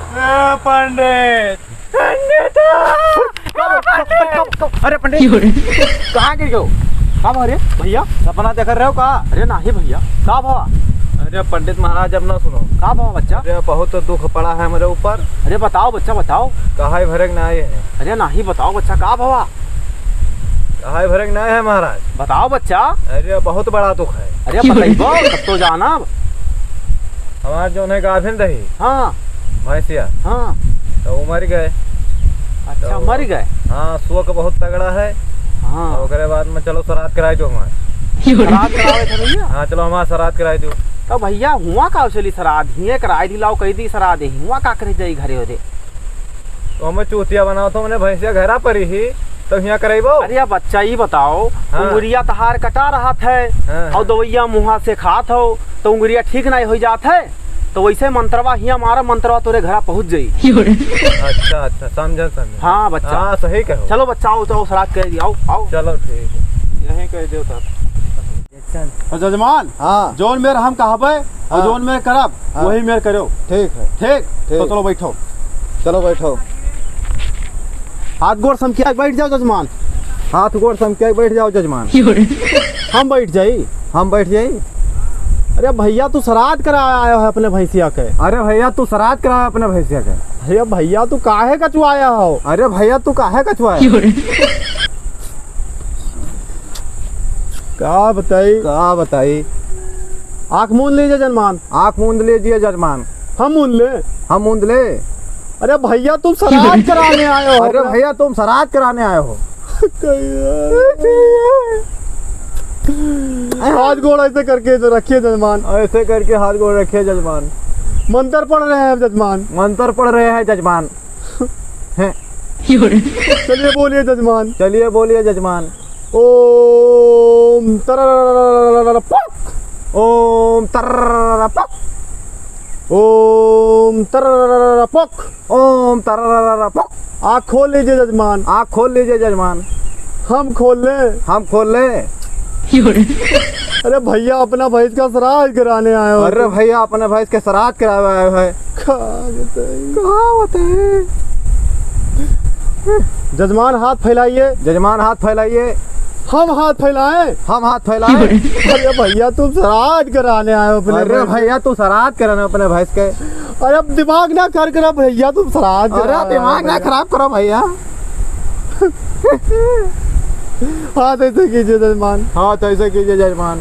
पंडित अरे पंडित कहाँ गिर गयो? कहाँ भारे भैया? सपना देख रहे हो का? अरे नहीं भैया, कहाँ भावा? अरे पंडित महाराज अब ना सुनो। कहाँ भावा बच्चा? अरे बहुत दुख पड़ा है मेरे ऊपर। अरे बताओ बच्चा बताओ। कहा भरक ना आए हैं। अरे नहीं बताओ बच्चा, कहाँ भावा? कहा भरक ना है महाराज। बताओ बच्चा। अरे बहुत बड़ा दुख है। अरे बताइबो तब तो जाना। हमारे जो है गाभिन रही हाँ भैंसिया, हाँ तो वो मर गए। अच्छा तो मर गए। हाँ शोक बहुत तगड़ा है। हाँ तो ओकरे बाद में चलो श्राद्ध कराई दो हमारे। श्राद्ध करावे थे भैया। हाँ चलो हमारा श्राद्ध कराई दो। तो भैया हुआ का चली श्राद्ध हिये कराई दिलाओ कही दी श्राद्ध हुआ का करे जाई घरे होदे। तो हमें चूतिया बनाओ तो मैंने भैंसिया घरा पर ही तो यहाँ कराइबो। अरे यार बच्चा ही बताओ। हाँ। उंगलिया तहार कटा रहा है हाँ। और दवैया मुँहा से खात हो तो उंगलिया ठीक नहीं हो जात है। तो वैसे मंत्रवा हिया मारा मंत्रवा तोरे घरा पहुँच जाई। अच्छा अच्छा समझ। हाँ बच्चा। हाँ सही कहो। चलो बच्चा आओ तो श्राद्ध कर दिया। आओ आओ चलो ठीक है यहीं कह दो तब। जजमान हाँ जोन मेर हम कहबे और जोन मेर करब हाँ। वही मेर करो। ठीक है। ठीक तो चलो बैठो। चलो बैठो। हाथ गोड़ समकिया बैठ जाओ जजमान। हाथ गोड़ समके बैठ जाओ जजमान। हम बैठ जाई। हम बैठ जाई। अरे भैया तू श्राद्ध करा आया है अपने भैंसिया के। अरे भैया तू श्राद्ध करा अपने भैंसिया के। अरे भैया तू काहे कचुआया हो? अरे भैया तू काहे कछुआ? क्या बताई? का बताई? आँख मूंद लीजिए जजमान। आँख मूंद लीजिए जजमान। हम मूंद ले। हम मूंद ले। अरे भैया तुम श्राद्ध कराने आए हो। अरे भैया तुम श्राद्ध कराने आए हो। हाथ गोड़ ऐसे करके तो रखिए जजमान। ऐसे करके हाथ गोड़ रखिए जजमान। मंत्र पढ़ रहे हैं जजमान। मंत्र पढ़ रहे हैं जजमान। चलिए बोलिए जजमान। चलिए बोलिए जजमान। ओम तररररररररपक। ओम तरररररपक। ओम तररररररपक। ओम तरररररपक। आँख खोल लीजिए जजमान। आँख खोल लीजिए जजमान। हम खोल ले। हम खोल ले। अरे भैया अपना भैंस का श्राद्ध कराने आए हो। अरे भैया अपने भैंस के श्राद्ध करावे आए हैं। कहाँ बताइए? जजमान हाथ फैलाइए। जजमान हाथ फैलाइए। हम हाथ फैलाएं। हम हाथ फैलाए। अरे भैया तुम श्राद्ध कराने आए हो अपने। अरे भैया तू श्राद्ध कराने अपने भैंस के। अरे अब दिमाग ना कर कर भैया तुम श्राद्ध। अरे दिमाग ना खराब करो भैया। हाथ ऐसे कीजिए जजमान। हाथ ऐसे कीजिए जजमान।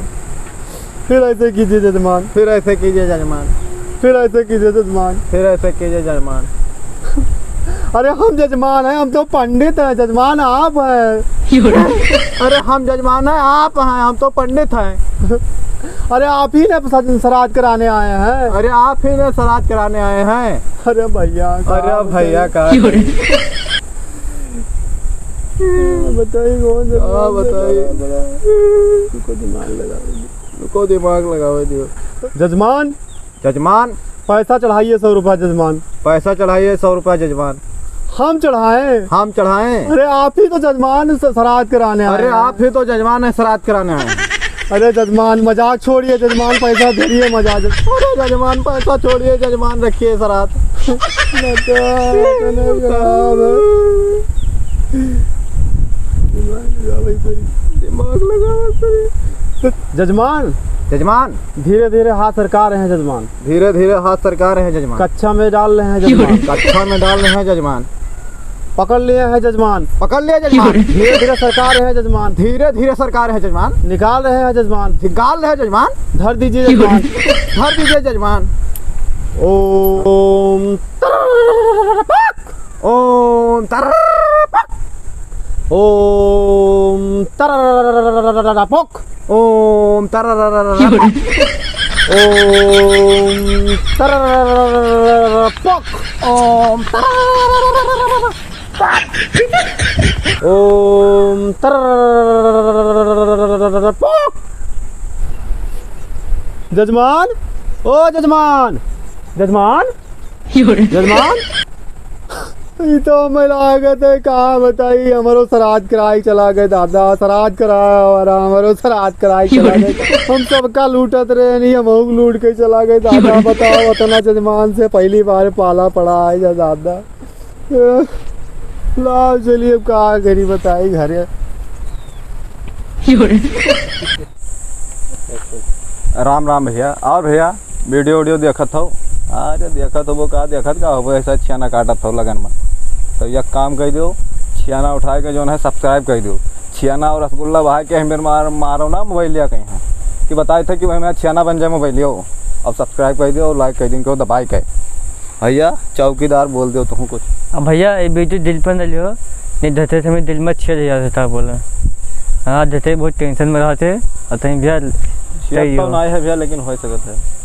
फिर ऐसे कीजिए जजमान। फिर ऐसे कीजिए जजमान। फिर ऐसे कीजिए जजमान। फिर ऐसे कीजिए जजमान। अरे हम जजमान हैं, हम तो पंडित हैं। जजमान आप हैं। अरे हम जजमान हैं, आप हैं, हम तो पंडित हैं। अरे आप ही ने श्राद्ध कराने आए हैं। अरे आप ही ने श्राद्ध कराने आए हैं। अरे भैया। अरे भैया का बताइए कौन सा? हाँ बताइए। रुको दिमाग लगाओ दियो। जजमान। जजमान पैसा चढ़ाइए 100 रुपया जजमान। पैसा चढ़ाइए 100 रुपया जजमान। हम चढ़ाएं। हम चढ़ाएं। अरे आप ही तो जजमान श्राद्ध कराने आए। अरे आप ही तो जजमान है श्राद्ध कराने आए। अरे जजमान मजाक छोड़िए जजमान, पैसा धरिए मजाक। अरे जजमान पैसा छोड़िए जजमान, रखिए श्राद्ध। दिमाग लगा। जजमान। जजमान धीरे धीरे हाथ सरका रहे हैं जजमान। धीरे धीरे हाथ सरका रहे हैं जजमान। कच्छा में डाल रहे हैं जजमान। कच्छा में डाल रहे हैं जजमान। पकड़ लिए हैं जजमान। पकड़ लिया जजमान। धीरे धीरे सरका रहे हैं जजमान। धीरे धीरे सरका रहे हैं जजमान। निकाल रहे हैं जजमान। निकाल रहे हैं जजमान। धर दीजिए जजमान। धर दीजिए जजमान। ओम ओम तरररररपक। ओम तररररररपक। ओम तरररररपक। ओम तररररररपक। ओम ओम तररररररपक। जजमान। ओ जजमान। जजमान। जजमान। ये तो हमें लागत है कहाँ बताई हमारो श्राद्ध कराई चला गए दादा श्राद्ध कराया हमारा हमारो श्राद्ध कराई चला गए हम सबका लूटत रहे नहीं हम लूट के चला गए दादा बताओ उतना जजमान से पहली बार पाला पड़ा है जा दादा लाओ चलिए अब कहाँ करी बताई घर राम राम भैया। और भैया वीडियो देखत हो? अरे देखत हो वो का देखत का हो ऐसा छियाना काटत हो लगन में। तो यह काम कर दो छियाना उठा के जो है सब्सक्राइब कर दो। छियाना और रसगुल्ला भाई के हमें मारो ना मोबाइलिया कहीं है कि बताए थे कि भाई मैं छियाना बन जाए मोबाइलिया हो। अब सब्सक्राइब कर दो और लाइक कर दिन दबाई के भैया चौकीदार बोल दो तुम कुछ। अब भैया ये वीडियो दिल पर न लियो नहीं धरते समय दिल में अच्छे जाता था बोला। हाँ धरते बहुत टेंशन में रहते और भैया तो नहीं है भैया लेकिन हो सकता है।